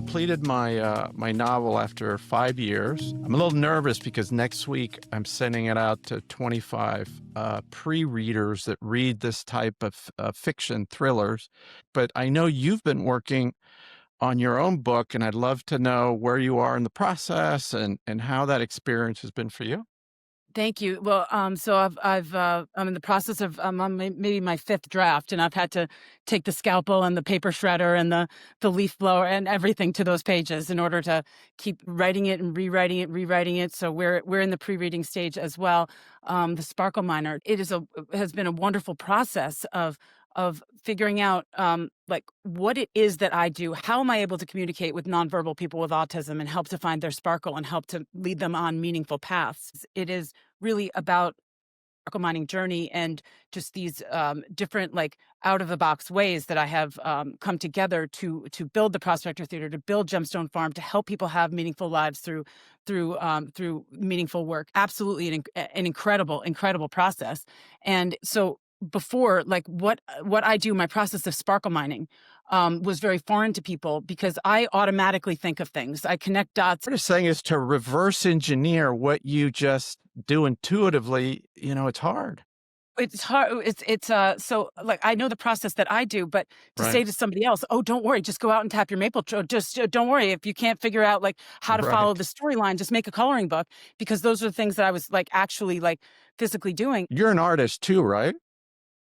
completed my novel after 5 years. I'm a little nervous because next week I'm sending it out to 25 pre-readers that read this type of fiction thrillers. But I know you've been working on your own book, and I'd love to know where you are in the process and how that experience has been for you. Thank you. Well, so I'm in the process of on maybe my fifth draft, and I've had to take the scalpel and the paper shredder and the leaf blower and everything to those pages in order to keep writing it and rewriting it, rewriting it. So we're in the pre-reading stage as well. The Sparkle Miner. Has been a wonderful process of figuring out like what it is that I do. How am I able to communicate with nonverbal people with autism and help to find their sparkle and help to lead them on meaningful paths? It is really about sparkle mining journey and just these different like out of the box ways that I have come together to build the Prospector Theater, to build Gemstone Farm, to help people have meaningful lives through meaningful work. Absolutely an incredible process. And so before, like what I do, my process of sparkle mining was very foreign to people because I automatically think of things. I connect dots. What you're saying is to reverse engineer what you just do intuitively. It's hard, It's hard. So like I know the process that I do, but to right? say to somebody else, "Oh, don't worry, just go out and tap your maple. Just don't worry if you can't figure out like how to follow Right. the storyline. Just make a coloring book," because those are the things that I was like actually like physically doing. You're an artist too, right?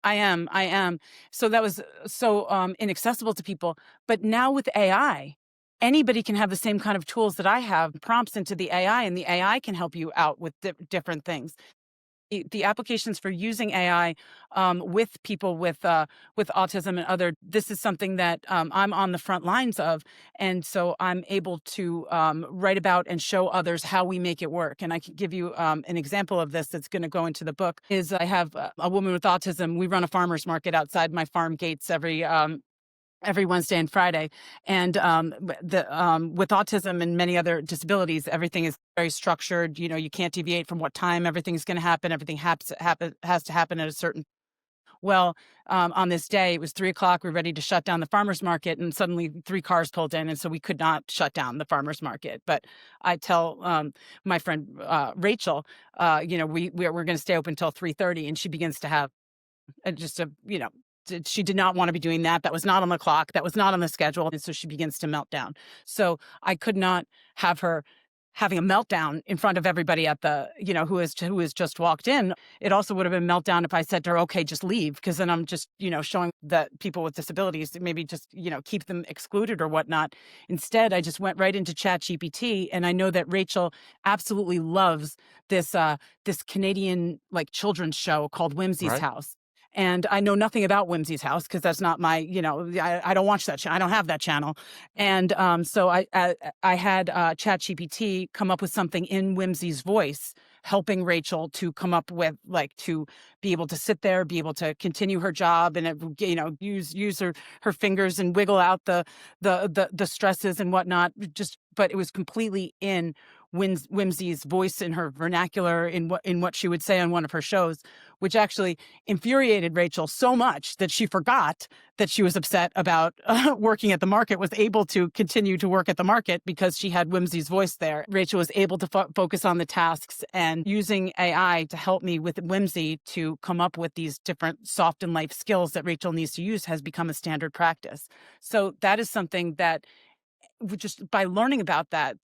I am. So that was so inaccessible to people. But now with AI, anybody can have the same kind of tools that I have, prompts into the AI, and the AI can help you out with different things. The applications for using AI with people with autism and other, this is something that I'm on the front lines of, and so I'm able to write about and show others how we make it work. And I can give you an example of this that's going to go into the book. Is I have a woman with autism. We run a farmers market outside my farm gates every Wednesday and Friday. And with autism and many other disabilities, everything is very structured. You know, you can't deviate from what time everything's going to happen. Everything has to happen at a certain. Well, on this day, it was 3 o'clock. We're ready to shut down the farmers market, and suddenly three cars pulled in, and so we could not shut down the farmers market. But I tell my friend Rachel, we're going to stay open until 3:30, and she begins to have just a she did not want to be doing that. That was not on the clock. That was not on the schedule. And so she begins to melt down. So I could not have her having a meltdown in front of everybody at the, who has just walked in. It also would have been meltdown if I said to her, okay, just leave. Because then I'm just, showing that people with disabilities, maybe just, keep them excluded or whatnot. Instead, I just went right into Chat GPT. And I know that Rachel absolutely loves this Canadian like children's show called Whimsy's Right. House. And I know nothing about Whimsy's House because that's not my, I don't watch that. I don't have that channel. And so I had ChatGPT come up with something in Whimsy's voice, helping Rachel to come up with like to be able to sit there, be able to continue her job, and use her fingers and wiggle out the stresses and whatnot. But it was completely in Whimsy's voice, in her vernacular, in what she would say on one of her shows, which actually infuriated Rachel so much that she forgot that she was upset about working at the market, was able to continue to work at the market because she had Whimsy's voice there. Rachel was able to focus on the tasks, and using AI to help me with Whimsy to come up with these different soft and life skills that Rachel needs to use has become a standard practice. So that is something that just by learning about that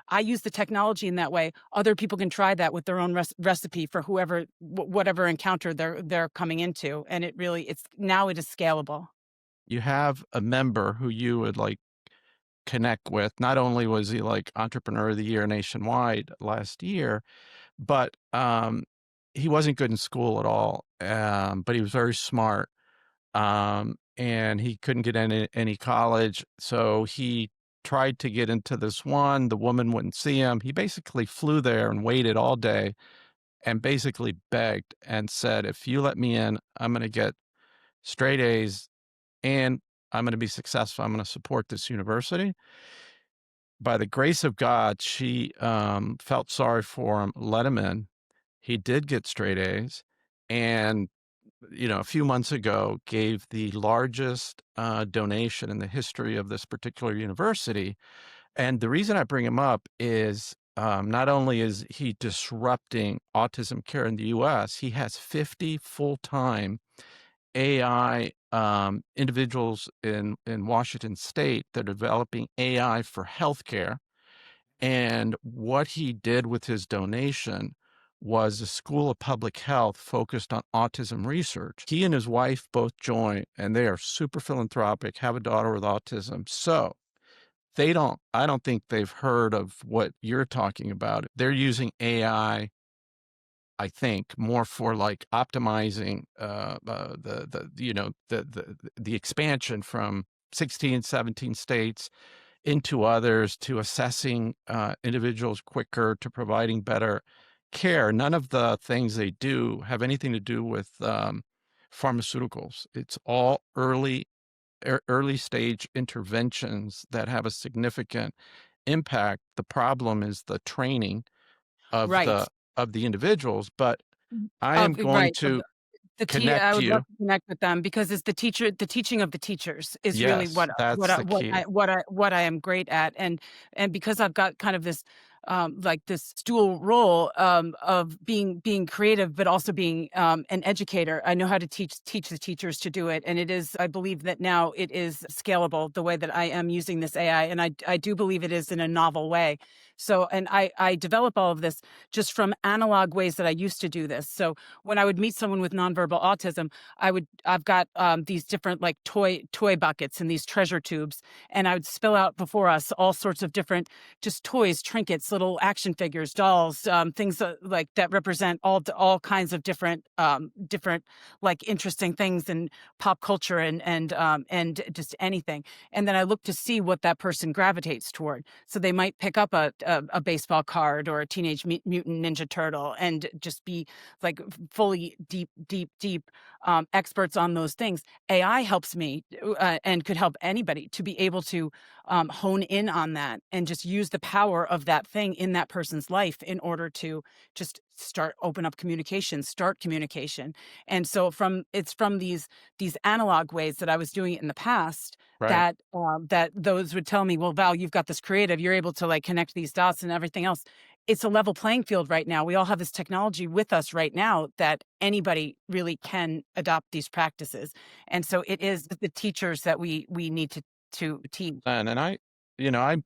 I use the technology in that way. Other people can try that with their own recipe for whatever encounter they're coming into, and it is scalable. You have a member who you would like connect with. Not only was he like entrepreneur of the year nationwide last year, but he wasn't good in school at all. But he was very smart. And he couldn't get any college. So he tried to get into this one. The woman wouldn't see him. He basically flew there and waited all day and basically begged and said, if you let me in, I'm going to get straight A's and I'm going to be successful. I'm going to support this university. By the grace of God, she felt sorry for him, let him in. He did get straight A's. And a few months ago gave the largest donation in the history of this particular university. And the reason I bring him up is not only is he disrupting autism care in the US, he has 50 full time AI individuals in Washington state that are developing AI for healthcare. And what he did with his donation was a school of public health focused on autism research. He and his wife both joined, and they are super philanthropic, have a daughter with autism. So I don't think they've heard of what you're talking about. They're using I think, more for like optimizing the expansion from 16, 17 states into others, to assessing individuals quicker, to providing better care. None of the things they do have anything to do with pharmaceuticals. It's all early stage interventions that have a significant impact. The problem is the training of Right. the individuals. But I am Of going right, of to I connect would love you. to connect with them because it's the teaching of the teachers is really Yes, that's the key. what I am great at, and because I've got kind of this, like, this dual role, of being creative, but also being, an educator. I know how to teach the teachers to do it, and I believe that now it is scalable the way that I am using this AI, and I do believe it is in a novel way. So, and I develop all of this just from analog ways that I used to do this. So when I would meet someone with nonverbal autism, I've got these different like toy buckets and these treasure tubes, and I would spill out before us all sorts of different just toys, trinkets, little action figures, dolls, things like that represent all kinds of different like interesting things in pop culture and just anything. And then I look to see what that person gravitates toward. So they might pick up a baseball card or a Teenage Mutant Ninja Turtle and just be like fully deep experts on those things. AI helps me and could help anybody to be able to hone in on that and just use the power of that thing in that person's life in order to just open up communication, start communication. And so it's from these analog ways that I was doing it in the past Right. that those would tell me, well, Val, you've got this creative, you're able to like connect these dots and everything else. It's a level playing field right now. We all have this technology with us right now that anybody really can adopt these practices. And so it is the teachers that we need to teach. And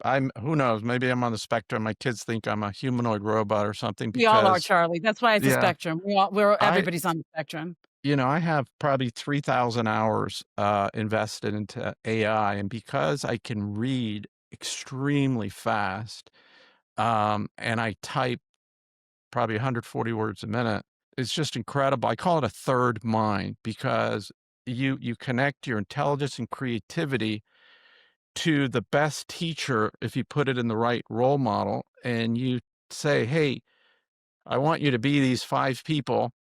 I'm who knows, maybe I'm on the spectrum. My kids think I'm a humanoid robot or something We all are, because Charlie. That's why it's a yeah, spectrum. We're I everybody's on the spectrum. I have probably 3,000 hours invested into AI, and because I can read extremely fast, and I type probably 140 words a minute. It's just incredible. I call it a third mind because you connect your intelligence and creativity to the best teacher if you put it in the right role model, and you say, "Hey, I want you to be these 5 people."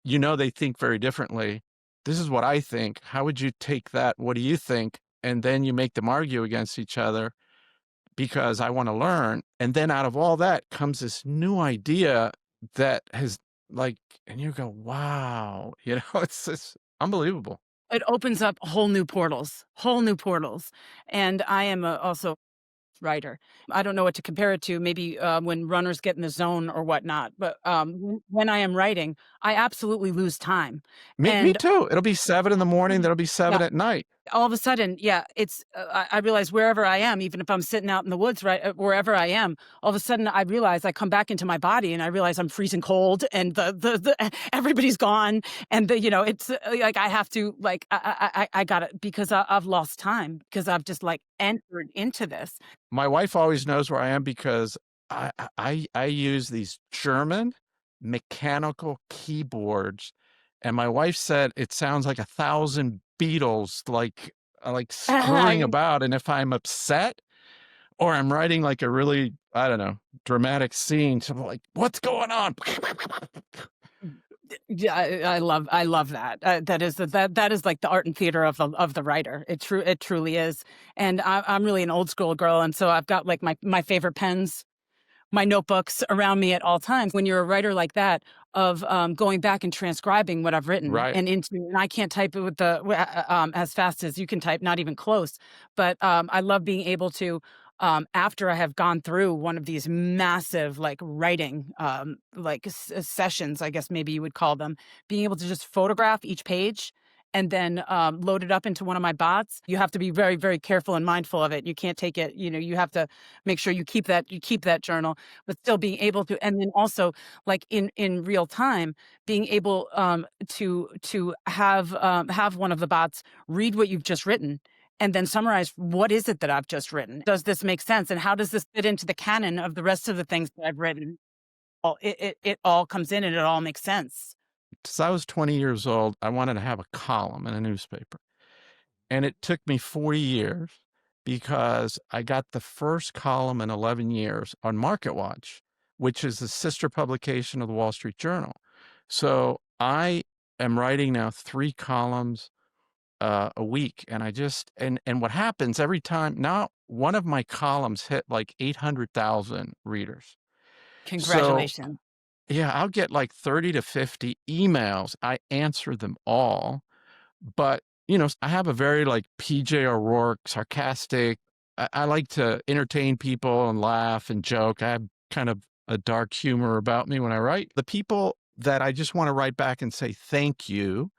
They think very differently. This is what I think. How would you take that? What do you think? And then you make them argue against each other because I want to learn. And then out of all that comes this new idea that has like, and you go, wow, it's just unbelievable. It opens up whole new portals. And I am also writer. I don't know what to compare it to, maybe, when runners get in the zone or whatnot, but, when I am writing, I absolutely lose time, Me and too. It'll be 7 in the morning. There'll be yeah, 7 at night. all of a sudden, yeah, I realize wherever I am, even if I'm sitting out in the woods, right, wherever I am, all of a sudden I realize I come back into my body and I realize I'm freezing cold and the everybody's gone and it's like I have to like I got it because I've lost time because I've just like entered into this. My wife always knows where I am because I use these German mechanical keyboards, and my wife said it sounds like 1,000 Beatles, like screwing about, and if I'm upset or I'm writing like a really, I don't know, dramatic scene, so I'm like, "What's going on?" Yeah, I love that. That is like the art and theater of the writer. It truly is. And I'm really an old school girl, and so I've got like my favorite pens my notebooks around me at all times. When you're a writer like that, of going back and transcribing what I've written Right. and into, and I can't type it with as fast as you can type, not even close. But I love being able to, after I have gone through one of these massive like writing sessions, I guess maybe you would call them, being able to just photograph each page and then load it up into one of my bots. You have to be very, very careful and mindful of it. You can't take it, you have to make sure you keep that journal, but still being able to, and then also like in real time, being able to have one of the bots read what you've just written and then summarize, what is it that I've just written? Does this make sense? And how does this fit into the canon of the rest of the things that I've written? It all comes in and it all makes sense. Since I was 20 years old, I wanted to have a column in a newspaper. And it took me 40 years because I got the first column in 11 years on Market Watch, which is the sister publication of the Wall Street Journal. So I am writing now 3 columns a week. And I just, and what happens every time now, one of my columns hit like 800,000 readers. So Congratulations. yeah, I'll get like 30 to 50 emails. I answer them all, but, I have a very, like, PJ O'Rourke, sarcastic. I like to entertain people and laugh and joke. I have kind of a dark humor about me when I write. The people that I just wanna write back and say thank you,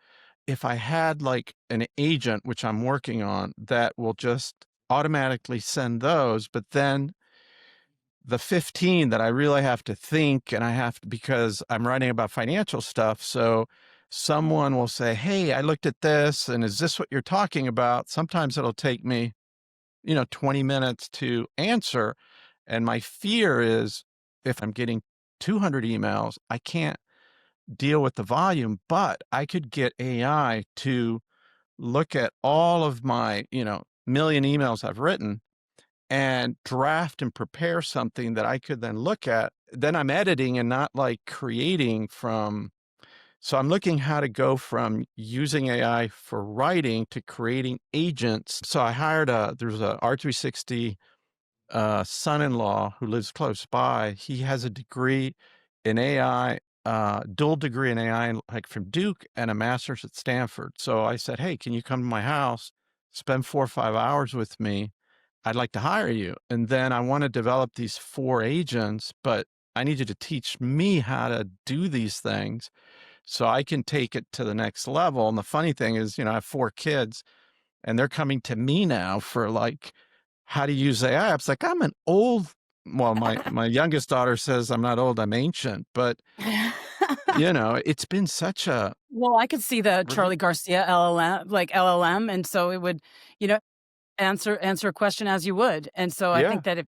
if I had, like, an agent, which I'm working on, that will just automatically send those, but then the 15 that I really have to think, and I have to, because I'm writing about financial stuff. So someone will say, "Hey, I looked at this, and is this what you're talking about?" Sometimes it'll take me, 20 minutes to answer. And my fear is if I'm getting 200 emails, I can't deal with the volume, but I could get AI to look at all of my, million emails I've written and draft and prepare something that I could then look at. Then I'm editing and not like creating from. So I'm looking how to go from using AI for writing to creating agents. So I hired there's a R360 son-in-law who lives close by. He has a degree in AI, dual degree in AI, like from Duke, and a master's at Stanford. So I said, "Hey, can you come to my house, spend 4 or 5 hours with me? I'd like to hire you. And then I want to develop these 4 agents, but I need you to teach me how to do these things so I can take it to the next level." And the funny thing is, I have 4 kids and they're coming to me now for like how to use AI. It's like I'm an old. Well, my youngest daughter says I'm not old, I'm ancient, but it's been such a Well, I could see the relief. Charlie Garcia LLM, like LLM, and so it would, you know, answer a question as you would. And so I Yeah. think that if,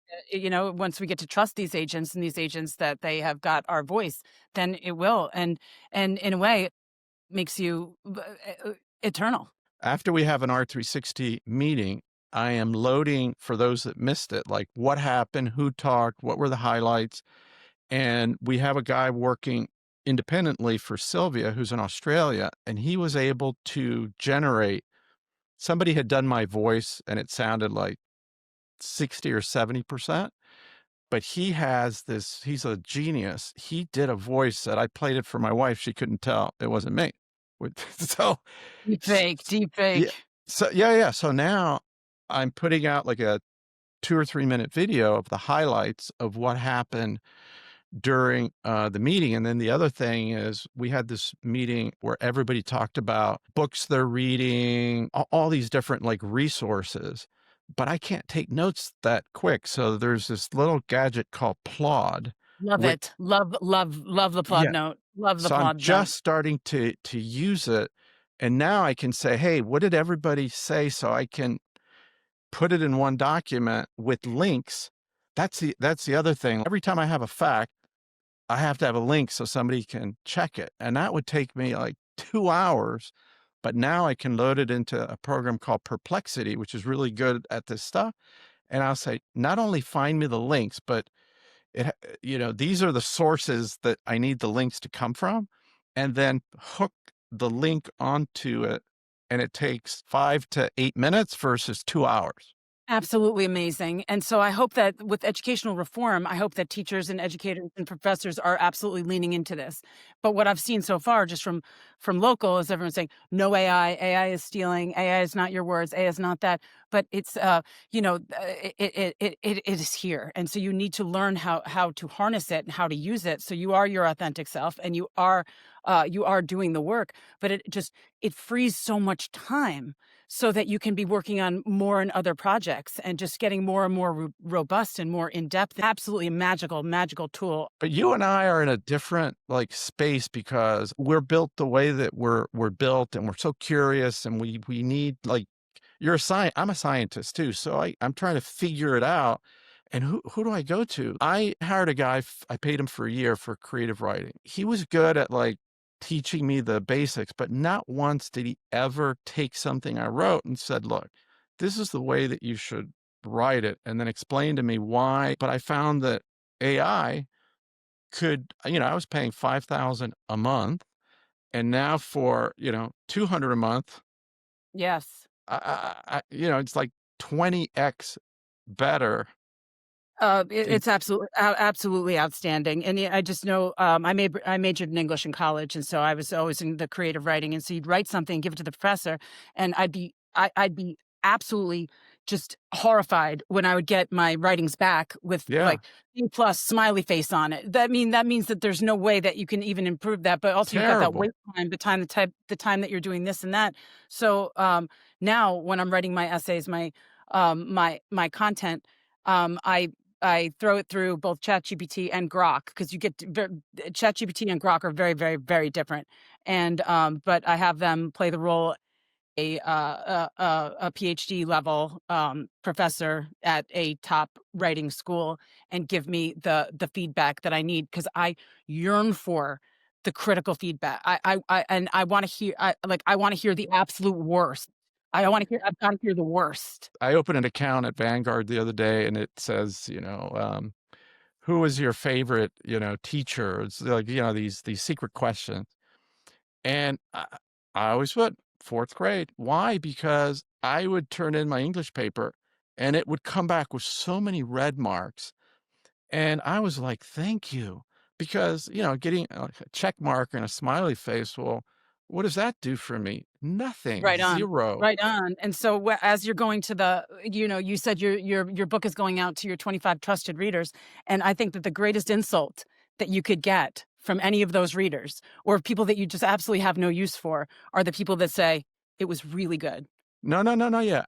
once we get to trust these agents and these agents that they have got our voice, then it will. And in a way, it makes you eternal. After we have an R360 meeting, I am loading for those that missed it, like what happened, who talked, what were the highlights. And we have a guy working independently for Sylvia, who's in Australia, and he was able to generate. Somebody had done my voice and it sounded like 60 or 70%. But he has this, he's a genius. He did a voice that I played it for my wife. She couldn't tell it wasn't me. So, Deep s- fake, s- deep yeah. fake. So, yeah, yeah. So now I'm putting out like a 2 or 3 minute video of the highlights of what happened during the meeting. And then the other thing is we had this meeting where everybody talked about books they're reading, all these different like resources, but I can't take notes that quick. So there's this little gadget called Plod, Love which, it. Love the plot yeah. note. Love the So I'm plot note. just starting to use it. And now I can say, "Hey, what did everybody say?" So I can put it in one document with links. That's the other thing. Every time I have a fact, I have to have a link so somebody can check it. And that would take me like 2 hours. But now I can load it into a program called Perplexity, which is really good at this stuff. And I'll say, not only find me the links, but these are the sources that I need the links to come from, and then hook the link onto it. And it takes 5 to 8 minutes versus 2 hours. Absolutely amazing. And so I hope that with educational reform, I hope that teachers and educators and professors are absolutely leaning into this. But what I've seen so far just from local is everyone saying no AI is stealing, AI is not your words, AI is not that. But it's it is here. And so you need to learn how to harness it and how to use it so you are your authentic self and you are doing the work, but it frees so much time so that you can be working on more and other projects and just getting more and more robust and more in depth. Absolutely magical, magical tool. But you and I are in a different, like, space because we're built the way that we're built, and we're so curious, and we need, like, I'm a scientist too, so I'm trying to figure it out, and who do I go to? I hired a guy, I paid him for a year for creative writing. He was good at, like, teaching me the basics, but not once did he ever take something I wrote and said, "Look, this is the way that you should write it," and then explain to me why. But I found that AI could, I was paying 5,000 a month, and now for, 200 a month, Yes. it's like 20x better. In It's absolutely outstanding, and yeah, I just know, I majored in English in college, and so I was always in the creative writing, and so you'd write something, give it to the professor, and I'd be absolutely just horrified when I would get my writings back with, Yeah, like, B plus smiley face on it. That means that there's no way that you can even improve that, but also you've got that terrible. wait time, the time that you're doing this and that. So, now when I'm writing my essays, my content, I throw it through both ChatGPT and Grok because you get ChatGPT and Grok are very, very, very different. And but I have them play the role a PhD level professor at a top writing school and give me the feedback that I need because I yearn for the critical feedback. I want to hear I want to hear the absolute worst. I've got to hear the worst. I opened an account at Vanguard the other day, and it says, "Who was your favorite, teacher?" It's like, these secret questions, and I always put 4th grade. Why? Because I would turn in my English paper, and it would come back with so many red marks. And I was like, "Thank you," because, getting a check mark and a smiley face, well, what does that do for me? Nothing, Right on. 0. Right on. And so as you're going to you said your book is going out to your 25 trusted readers, and I think that the greatest insult that you could get from any of those readers or people that you just absolutely have no use for are the people that say it was really good. No, no, no, no, yeah,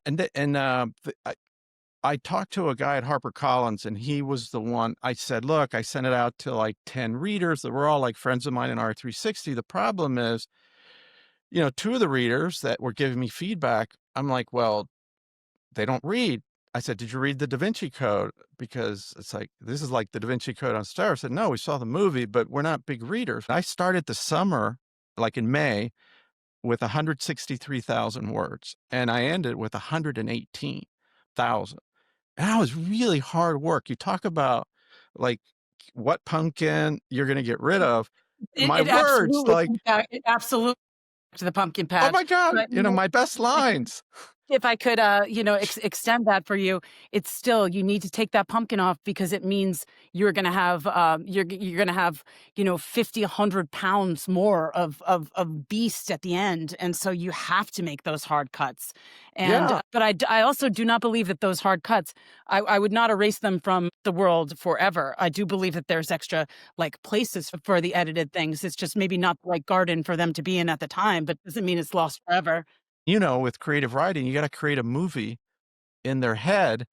I talked to a guy at HarperCollins, and he was the one. I said, "Look, I sent it out to, like, 10 readers that were all, like, friends of mine in R360. The problem is, 2 of the readers that were giving me feedback, I'm like, "Well, they don't read." I said, "Did you read the Da Vinci Code?" Because it's like, this is like the Da Vinci Code on steroids. I said, "No, we saw the movie, but we're not big readers." I started the summer, like in May, with 163,000 words, and I ended with 118,000. And that was really hard work. You talk about, like, what pumpkin you're gonna get rid of. My It words, absolutely like, it absolutely to the pumpkin "Oh patch. my god," But my best lines. if I could, extend that for you, it's still you need to take that pumpkin off because it means you're gonna have 50, 100 pounds more of beast at the end, and so you have to make those hard cuts. And Yeah. but I also do not believe that those hard cuts, I would not erase them from the world forever. I do believe that there's extra like places for the edited things. It's just maybe not the right garden for them to be in at the time, but doesn't mean it's lost forever. With creative writing, you gotta create a movie in their head,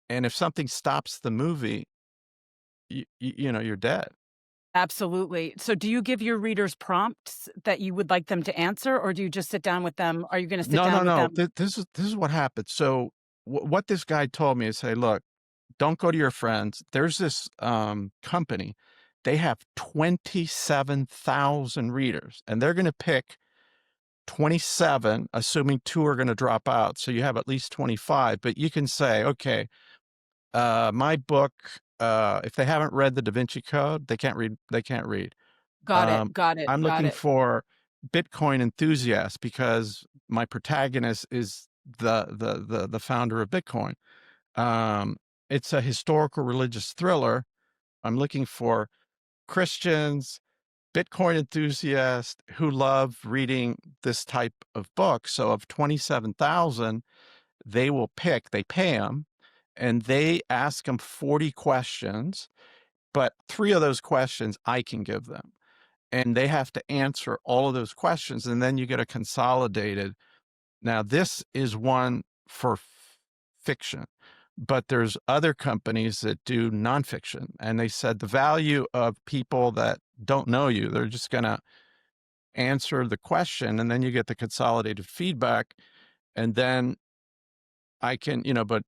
and if something stops the movie, you're dead. Absolutely. So do you give your readers prompts that you would like them to answer, or do you just sit down with them? Are you gonna sit No, no, down with no. them? This is what happened. So what this guy told me is, say, "Look, don't go to your friends. There's this company. They have 27,000 readers, and they're going to pick 27, assuming 2 are going to drop out. So you have at least 25. But you can say, okay, my book. If they haven't read the Da Vinci Code, they can't read. They can't read. Got it, got it, I'm got looking it. for Bitcoin enthusiasts because my protagonist is the founder of Bitcoin. Um, it's a historical religious thriller. I'm looking for Christians, Bitcoin enthusiasts who love reading this type of book. So of 27,000, they pay them, and they ask them 40 questions, but 3 of those questions I can give them. And they have to answer all of those questions, and then you get a consolidated. Now, this is one for fiction, but there's other companies that do nonfiction, and they said the value of people that don't know you, they're just going to answer the question, and then you get the consolidated feedback, and then I can, but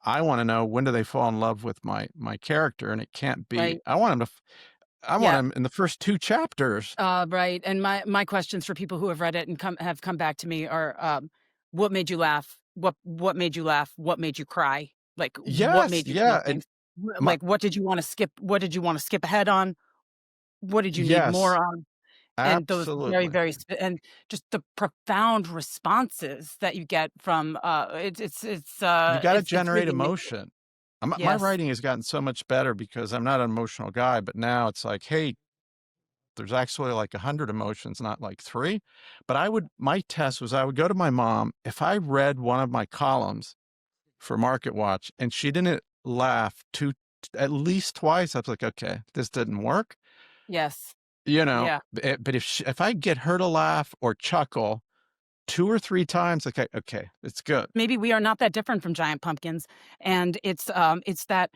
I want to know, when do they fall in love with my character, and it can't be. Right. I want Yeah. them in the first 2 chapters. Right. And my questions for people who have read it and come back to me are, what made you laugh? What made you laugh? What made you cry? Like, what Yes, made you feel yeah, and things? my Like, what did you want to skip? What did you want to skip ahead on? What did you need more yes, on? And those very, absolutely. very and just the profound responses that you get from, You gotta it's generate really emotion. My yes, writing has gotten so much better because I'm not an emotional guy, but now it's like, "Hey, there's actually like 100 emotions, not like 3." But my test was I would go to my mom, if I read one of my columns for Market Watch and she didn't laugh 2 at least twice, I was like, "Okay, this didn't work." yes, You know? yeah. But if I get her to laugh or chuckle 2 or 3 times, okay, it's good. Maybe we are not that different from giant pumpkins, and it's that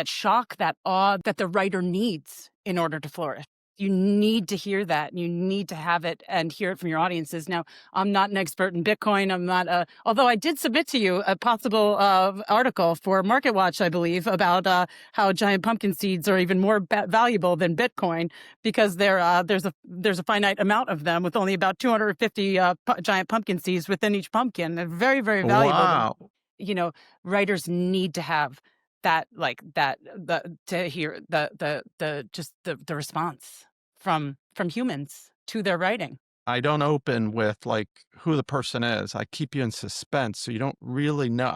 shock, that awe that the writer needs in order to flourish. You need to hear that, and you need to have it and hear it from your audiences. Now, I'm not an expert in Bitcoin. I'm not, although I did submit to you a possible article for Market Watch, I believe, about how giant pumpkin seeds are even more valuable than Bitcoin because there's a finite amount of them with only about 250 giant pumpkin seeds within each pumpkin. They're very, very valuable. But Wow. you know, writers need to have that, like that, the to hear the just the response from humans to their writing. I don't open with, like, who the person is. I keep you in suspense, so you don't really know.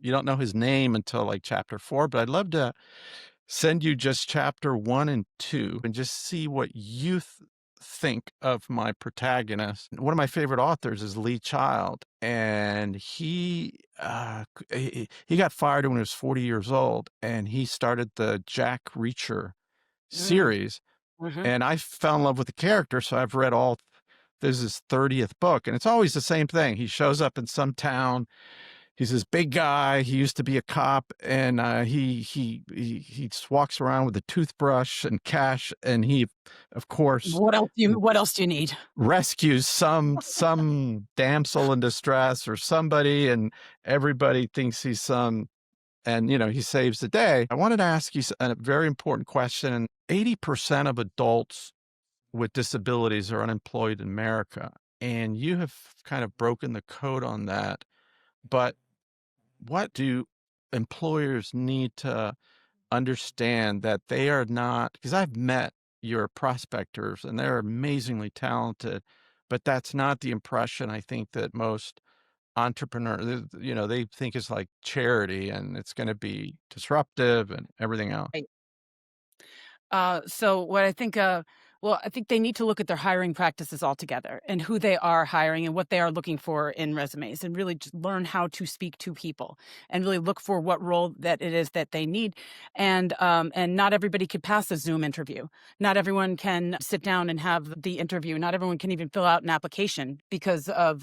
You don't know his name until, like, chapter 4, but I'd love to send you just chapter 1 and 2 and just see what you think of my protagonist. One of my favorite authors is Lee Child, and he got fired when he was 40 years old, and he started the Jack Reacher Mm, series, mhm. and I fell in love with the character, so I've read all. This is his 30th book, and it's always the same thing. He shows up in some town. He's this big guy. He used to be a cop, and he just walks around with a toothbrush and cash, and he, of course, What else do you need? rescues some damsel in distress or somebody, and everybody thinks he's some, and he saves the day. I wanted to ask you a very important question. And 80% of adults with disabilities are unemployed in America, and you have kind of broken the code on that. But what do employers need to understand that they are not, because I've met your prospectors and they're amazingly talented, but that's not the impression I think that most entrepreneurs, they think is like charity and it's going to be disruptive and everything else. So what I think, well, I think they need to look at their hiring practices altogether and who they are hiring and what they are looking for in resumes and really just learn how to speak to people and really look for what role that it is that they need. And not everybody could pass a Zoom interview. Not everyone can sit down and have the interview. Not everyone can even fill out an application because of,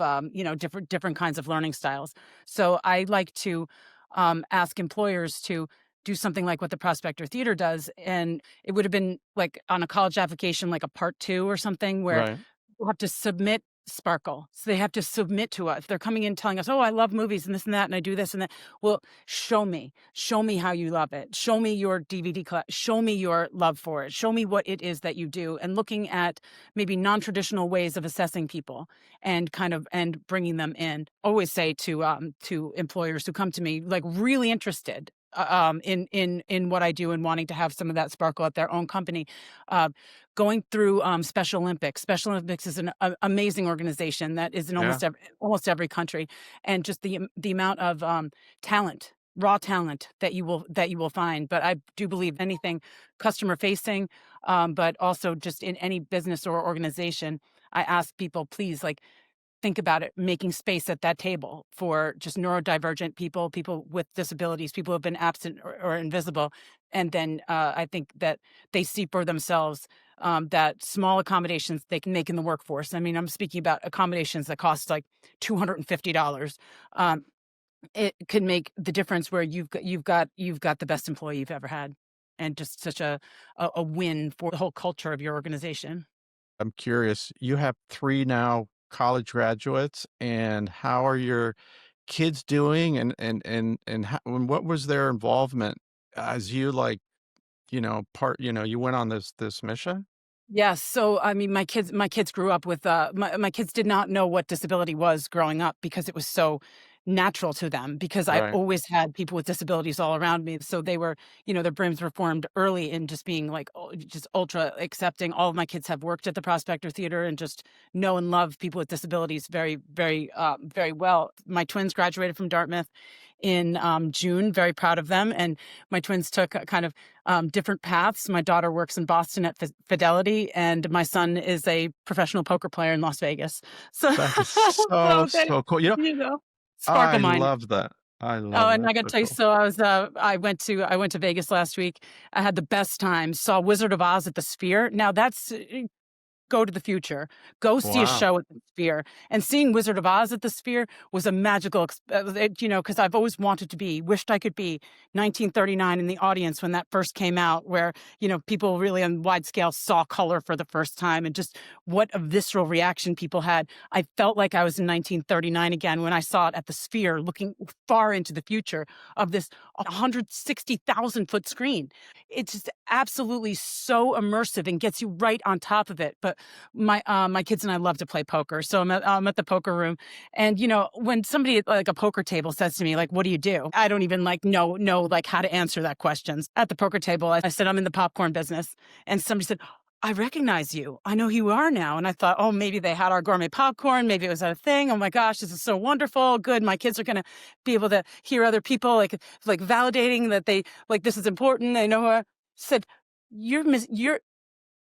different kinds of learning styles. So I like to ask employers to do something like what the Prospector Theater does, and it would have been like on a college application, like a part 2 or something where Right. we'll have to submit Sparkle. So they have to submit to us. They're coming in telling us, "Oh, I love movies and this and that, and I do this and that." Well, show me. Show me how you love it. Show me your DVD collection. Show me your love for it. Show me what it is that you do. And looking at maybe non-traditional ways of assessing people and kind of and bringing them in. Always say to employers who come to me like really interested in what I do and wanting to have some of that sparkle at their own company. Uh, Going through Special Olympics. Special Olympics is an amazing organization that is in Yeah. almost every country, and just the amount of talent raw talent that you will find. But I do believe anything customer facing, but also just in any business or organization, I ask people, please, like, think about it, making space at that table for just neurodivergent people, people with disabilities, people who have been absent or invisible. And then I think that they see for themselves that small accommodations they can make in the workforce. I mean, I'm speaking about accommodations that cost like $250. Um, it can make the difference where you've got the best employee you've ever had, and just such a win for the whole culture of your organization. I'm curious, you have 3 now college graduates, and how are your kids doing? And how and what was their involvement as you, like, you went on this mission? Yes, so, I mean, my kids grew up with, my kids did not know what disability was growing up because it was so natural to them, because I Right. always had people with disabilities all around me, so they were, their brains were formed early in just being, like, just ultra accepting. All of my kids have worked at the Prospector Theater and just know and love people with disabilities very, very, very well. My twins graduated from Dartmouth in, June, very proud of them, and my twins took a kind of different paths. My daughter works in Boston at Fidelity, and my son is a professional poker player in Las Vegas. So, That is so, so they, so cool. you know, I sparkle minds. love that. I Oh, love and that. I got to So tell you, cool. so I went to Vegas last week. I had the best time. Saw Wizard of Oz at the Sphere. Now that's go to the future. Go see a Wow. show at the Sphere. And seeing Wizard of Oz at the Sphere was a magical, because I've always wanted to be, wished I could be 1939 in the audience when that first came out, where, people really on wide scale saw color for the first time, and just what a visceral reaction people had. I felt like I was in 1939 again when I saw it at the Sphere, looking far into the future of this 160,000-foot screen. It's just absolutely so immersive and gets you right on top of it. But my kids and I love to play poker, so I'm at the poker room, and when somebody at like a poker table says to me like, "What do you do?" I don't even like know like how to answer that questions. At the poker table, I said I'm in the popcorn business, and somebody said, "I recognize you. I know who you are now." And I thought, oh, maybe they had our gourmet popcorn. Maybe it was a thing. Oh my gosh, this is so wonderful. Good. My kids are going to be able to hear other people like validating that they like this is important. They know who I said, you're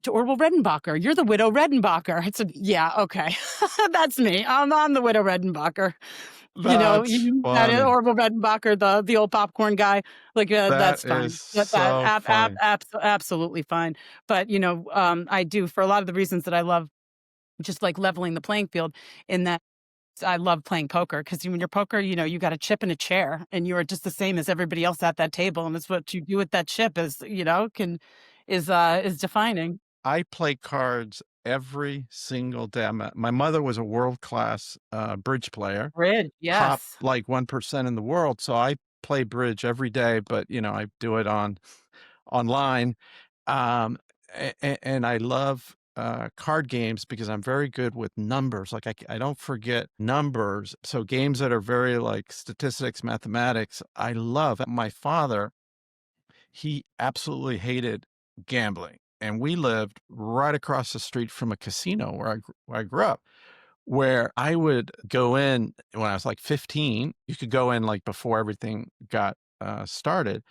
to Orville Redenbacher. You're the widow Redenbacher. I said, yeah, okay. That's me. I'm the widow Redenbacher. That's That is funny. Orville Redenbacher, the old popcorn guy. Like, That that's is fine. That so funny. absolutely fine. But, I do, for a lot of the reasons that I love, just like leveling the playing field, in that I love playing poker, because when you're poker, you got a chip and a chair, and you are just the same as everybody else at that table. And it's what you do with that chip is defining. I play cards every single day. My mother was a world-class, bridge player, Bridge, top, yes. like, 1% in the world, so I play bridge every day, but, I do it online. And I love, card games because I'm very good with numbers, like, I don't forget numbers, so games that are very, like, statistics, mathematics, I love. My father, he absolutely hated gambling, and we lived right across the street from a casino where I grew up, where I would go in when I was, like, 15. You could go in, like, before everything got, started,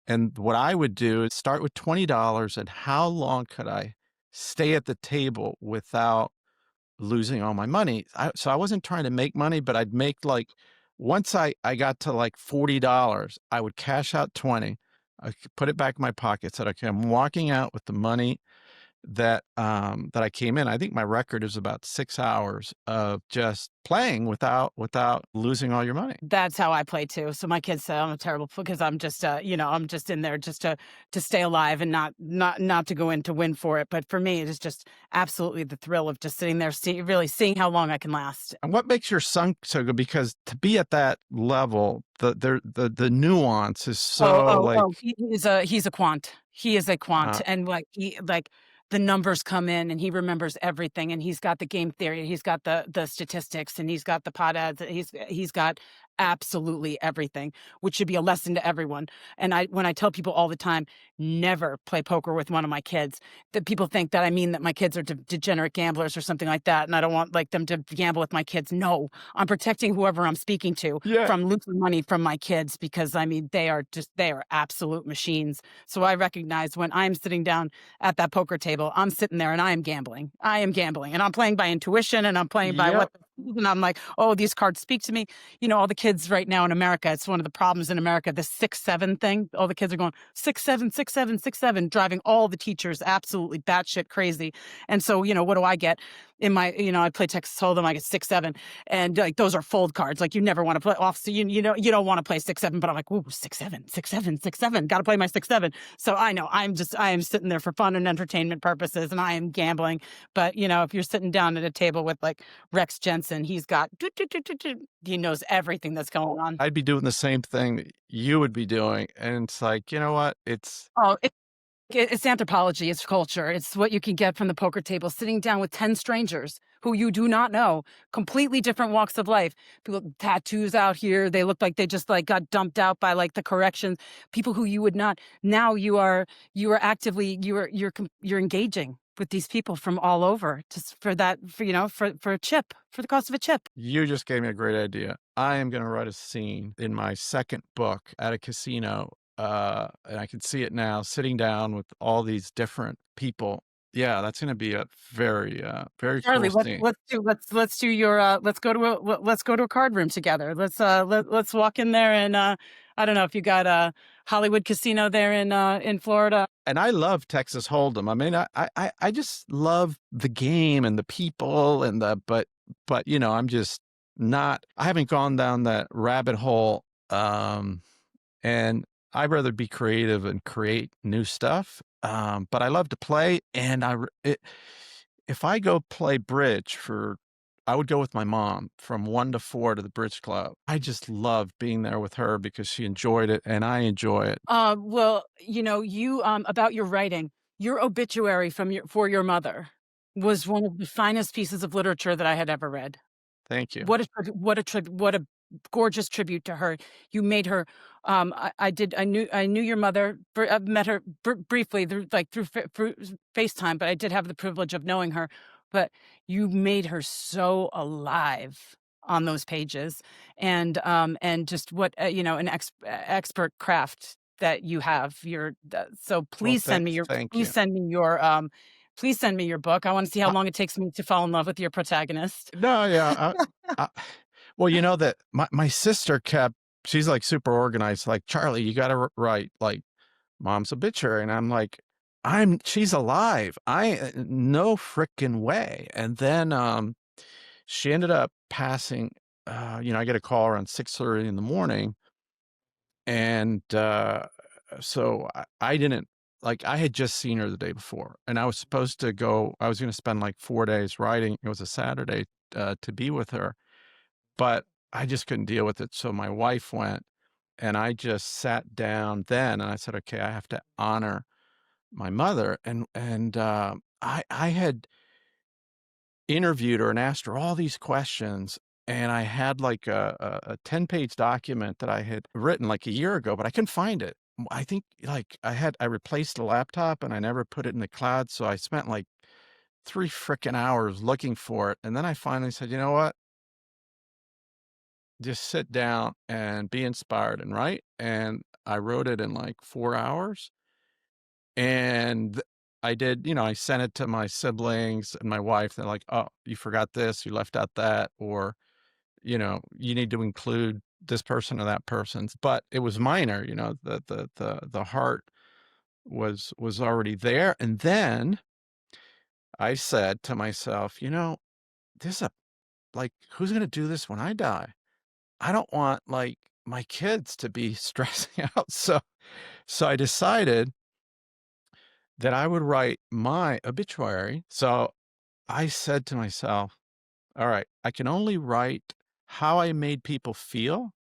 and what I would do is start with $20, and how long could I stay at the table without losing all my money? So I wasn't trying to make money, but I'd make, like, once I got to, like, $40, I would cash out 20. I could put it back in my pocket, said, "Okay, I'm walking out with the money that I came in." I think my record is about 6 hours of just playing without losing all your money. That's how I play too. So my kids say I'm a terrible because I'm just I'm just in there just to stay alive, and not to go in to win for it. But for me, it is just absolutely the thrill of just sitting there, really seeing how long I can last. And what makes your son so good? Because to be at that level, the nuance is Oh, so, oh, like, oh, he's a quant. He is a quant, uh and, the numbers come in, and he remembers everything, and he's got the game theory, he's got the statistics, and he's got the pot ads, he's got absolutely everything, which should be a lesson to everyone. And when I tell people all the time, never play poker with one of my kids, that people think that I mean that my kids are degenerate gamblers or something like that, and I don't want like them to gamble with my kids. No, I'm protecting whoever I'm speaking to Yeah. from losing money from my kids because I mean they are absolute machines. So I recognize when I'm sitting down at that poker table, I'm sitting there and I am gambling. I am gambling, and I'm playing by intuition, and I'm playing by Yep. what. And I'm like, oh, these cards speak to me. All the kids right now in America, it's one of the problems in America, the 6-7 thing. All the kids are going 6-7, 6-7, 6-7, driving all the teachers absolutely batshit crazy. And so, what do I get in my, I play Texas Hold'em, I get 6-7, and like those are fold cards. Like you never want to play off, so you don't want to play 6-7, but I'm like, ooh, 6-7, 6-7, 6-7, got to play my 6-7. So I know I am sitting there for fun and entertainment purposes, and I am gambling. But if you're sitting down at a table with like Rex Jensen, he's got he knows everything that's going on. I'd be doing the same thing that you would be doing, and it's like, you know what? Oh, it's anthropology, it's culture, it's what you can get from the poker table, sitting down with 10 strangers who you do not know, completely different walks of life. People with tattoos out here, they look like they just like got dumped out by like the corrections. People who you would not. Now you are actively you're engaging with these people from all over just for that for a chip, for the cost of a chip. You just gave me a great idea. I am gonna write a scene in my second book at a casino, and I can see it now, sitting down with all these different people. Yeah, that's gonna be a very, very Charlie, cool scene. let's do your let's go to a card room together. Let's walk in there and I don't know if you got a Hollywood casino there in Florida. And I love Texas Hold'em. I mean, I just love the game and the people and but, I'm just not I haven't gone down that rabbit hole, and I'd rather be creative and create new stuff, but I love to play, and if I go play bridge I would go with my mom from 1 to 4 to the bridge club. I just love being there with her because she enjoyed it and I enjoy it. Well, you about your writing, your obituary for your mother was one of the finest pieces of literature that I had ever read. Thank you. What a gorgeous tribute to her. You made her, I knew your mother, I've met her briefly through FaceTime, but I did have the privilege of knowing her. But you made her so alive on those pages, and just what, expert craft that you have. So Well, thank you. please send me your book. I want to see how long it takes me to fall in love with your protagonist. No, yeah, I well, you know that my sister she's, like, super organized, like, "Charlie, you gotta write, like, mom's obituary," and I'm like, she's alive. No frickin' way." And then, she ended up passing, I get a call around 6:30 in the morning, and, so I didn't like, I had just seen her the day before, and I was gonna spend, like, 4 days writing. It was a Saturday, to be with her. But I just couldn't deal with it, so my wife went, and I just sat down then, and I said, "Okay, I have to honor my mother," I had interviewed her and asked her all these questions, and I had, like, a 10-page document that I had written, like, a year ago, but I couldn't find it. I think, like, I replaced the laptop, and I never put it in the cloud, so I spent, like, 3 frickin' hours looking for it, and then I finally said, "You know what? Just sit down and be inspired and write," and I wrote it in, like, 4 hours, and I did I sent it to my siblings and my wife. They're like, "Oh, you forgot this, you left out that," or, "You need to include this person or that person's," but it was minor. The heart was already there, and then I said to myself, this a like, who's gonna do this when I die?" I don't want, like, my kids to be stressing out, so I decided that I would write my obituary. So I said to myself, "All right, I can only write how I made people feel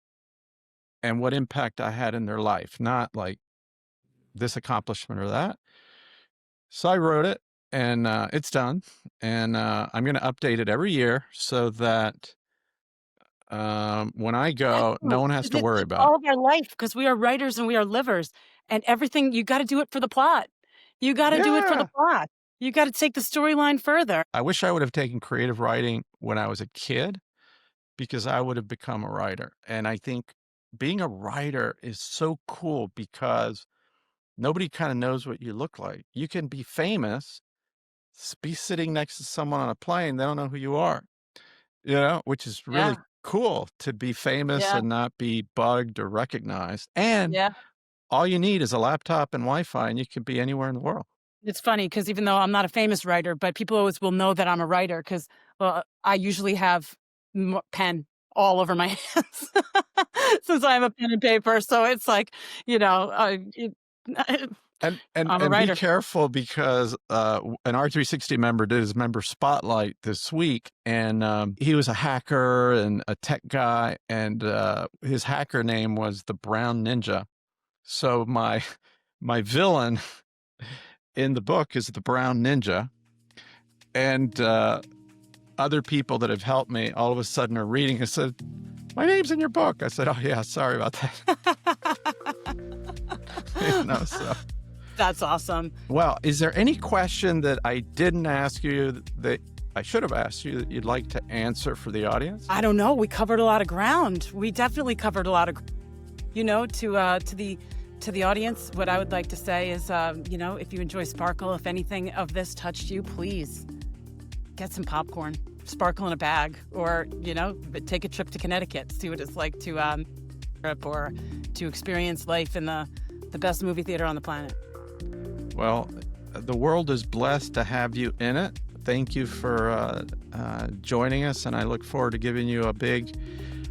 and what impact I had in their life, not like this accomplishment or that." So I wrote it, and, it's done, and, I'm gonna update it every year so that When I I go, no do, one has 'cause to worry it's about it. all of our life, because we are writers and we are livers, and everything you gotta do it for the plot. You gotta do it for the Yeah. plot. You gotta take the storyline further. I wish I would have taken creative writing when I was a kid because I would have become a writer. And I think being a writer is so cool because nobody kind of knows what you look like. You can be famous, be sitting next to someone on a plane, they don't know who you are, which is really Yeah, cool to be famous yeah, and not be bugged or recognized. And yeah. all you need is a laptop and Wi-Fi, and you can be anywhere in the world. It's funny because even though I'm not a famous writer, but people always will know that I'm a writer because, well, I usually have pen all over my hands since I have a pen and paper. So it's like, you know, And and I'm a and be writer. careful because, an R360 member did his member spotlight this week, and, he was a hacker and a tech guy, and, his hacker name was the Brown Ninja. So my villain in the book is the Brown Ninja, and, other people that have helped me all of a sudden are reading and said, "My name's in your book." I said, "Oh, yeah, sorry about that." So That's awesome. well, is there any question that I didn't ask you that I should have asked you that you'd like to answer for the audience? I don't know. We covered a lot of ground. We definitely covered a lot of, to the audience. What I would like to say is, if you enjoy Sparkle, if anything of this touched you, please get some popcorn, Sparkle in a bag, or but take a trip to Connecticut, see what it's like to trip or to experience life in the best movie theater on the planet. Well, the world is blessed to have you in it. Thank you for joining us, and I look forward to giving you a big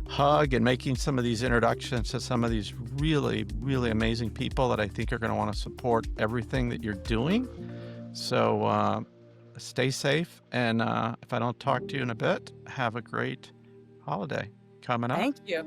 hug and making some of these introductions to some of these really, really amazing people that I think are going to want to support everything that you're doing. So stay safe, and if I don't talk to you in a bit, have a great holiday coming up. Thank you.